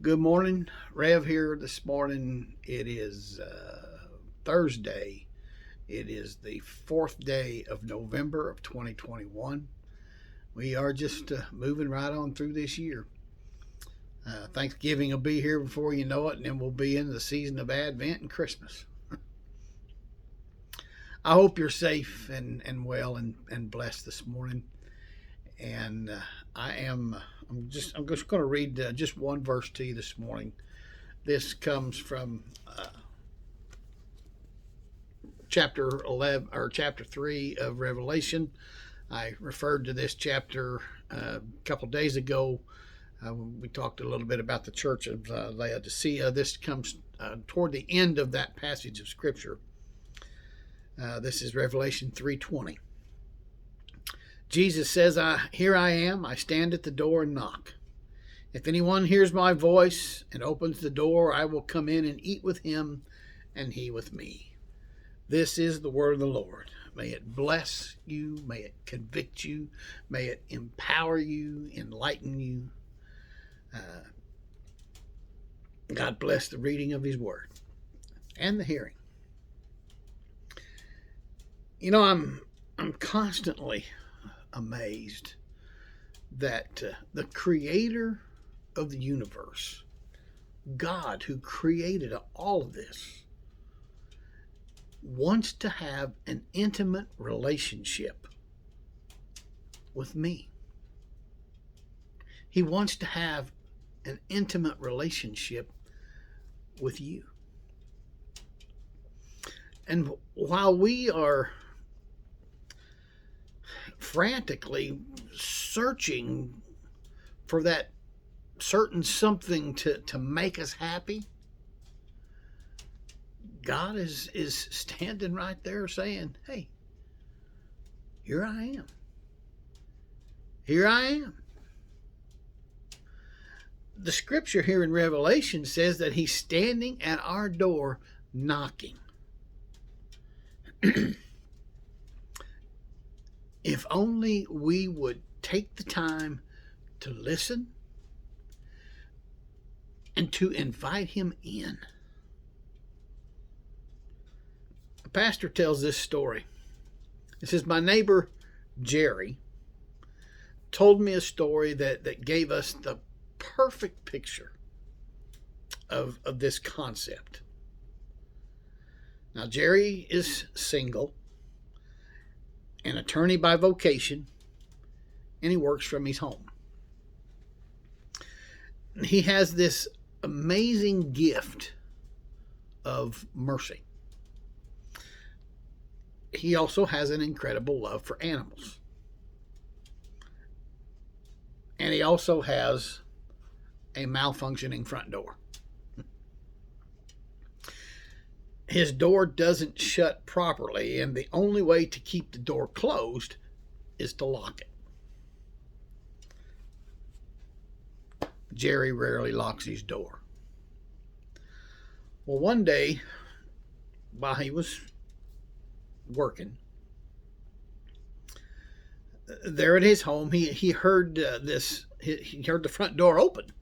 Good morning. Rev here this morning. It is Thursday. It is the 4th day of November of 2021. We are just moving right on through this year. Thanksgiving will be here before you know it, and then we'll be in the season of Advent and Christmas. I hope you're safe and well and blessed this morning. And I'm just going to read just one verse to you this morning. This comes from chapter 11 or chapter 3 of Revelation. I referred to this chapter a couple days ago. We talked a little bit about the church of Laodicea. This comes toward the end of that passage of scripture. This is Revelation 3:20. Jesus says, Here I am, I stand at the door and knock. If anyone hears my voice and opens the door, I will come in and eat with him and he with me. This is the word of the Lord. May it bless you, may it convict you, may it empower you, enlighten you. God bless the reading of his word and the hearing. You know, I'm constantly amazed that the creator of the universe, God who created all of this, wants to have an intimate relationship with me. He wants to have an intimate relationship with you. And while we are frantically searching for that certain something to make us happy, God is standing right there saying, hey, here I am. Here I am. The scripture here in Revelation says that he's standing at our door knocking. If only we would take the time to listen and to invite him in. A pastor tells this story. It says, my neighbor Jerry told me a story that gave us the perfect picture of this concept. Now, Jerry is single, an attorney by vocation, and he works from his home. He has this amazing gift of mercy. He also has an incredible love for animals. And he also has a malfunctioning front door. His door doesn't shut properly, and the only way to keep the door closed is to lock it. Jerry rarely locks his door. Well, one day, while he was working, there at his home, he heard he heard the front door open.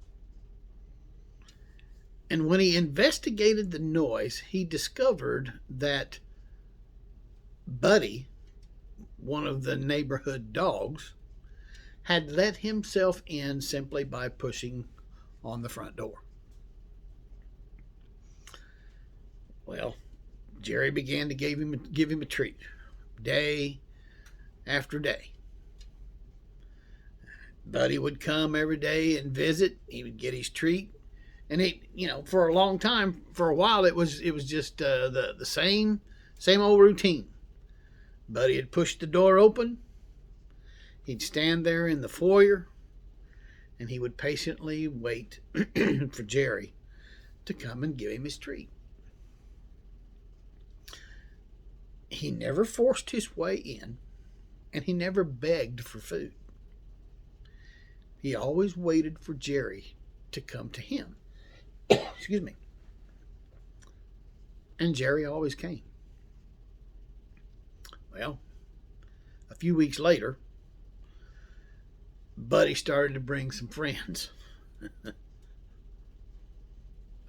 And when he investigated the noise, he discovered that Buddy, one of the neighborhood dogs, had let himself in simply by pushing on the front door. Well, Jerry began to give him a treat, day after day. Buddy would come every day and visit. He would get his treat. And for a long time, for a while, it was just the same old routine. Buddy had pushed the door open. He'd stand there in the foyer, and he would patiently wait for Jerry to come and give him his treat. He never forced his way in, and he never begged for food. He always waited for Jerry to come to him. Excuse me. And Jerry always came. Well, a few weeks later, Buddy started to bring some friends.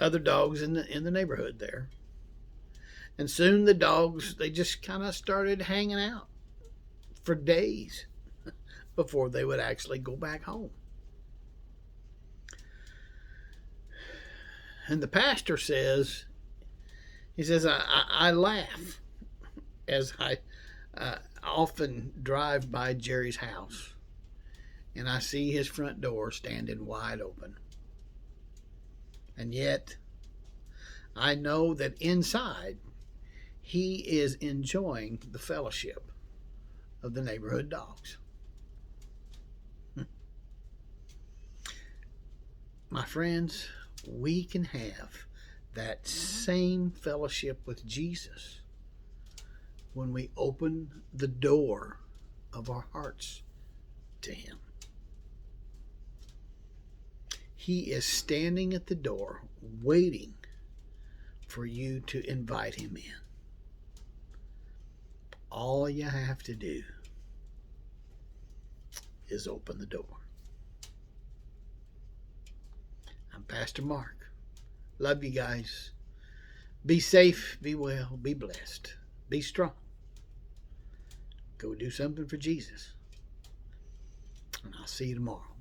other dogs in the neighborhood there. And soon the dogs, they just kind of started hanging out for days before they would actually go back home. And the pastor says, he says, I laugh as I often drive by Jerry's house and I see his front door standing wide open. And yet, I know that inside, he is enjoying the fellowship of the neighborhood dogs. My friends, we can have that same fellowship with Jesus when we open the door of our hearts to him. He is standing at the door waiting for you to invite him in. All you have to do is open the door. I'm Pastor Mark. Love you guys. Be safe, be well, be blessed, be strong. Go do something for Jesus. And I'll see you tomorrow.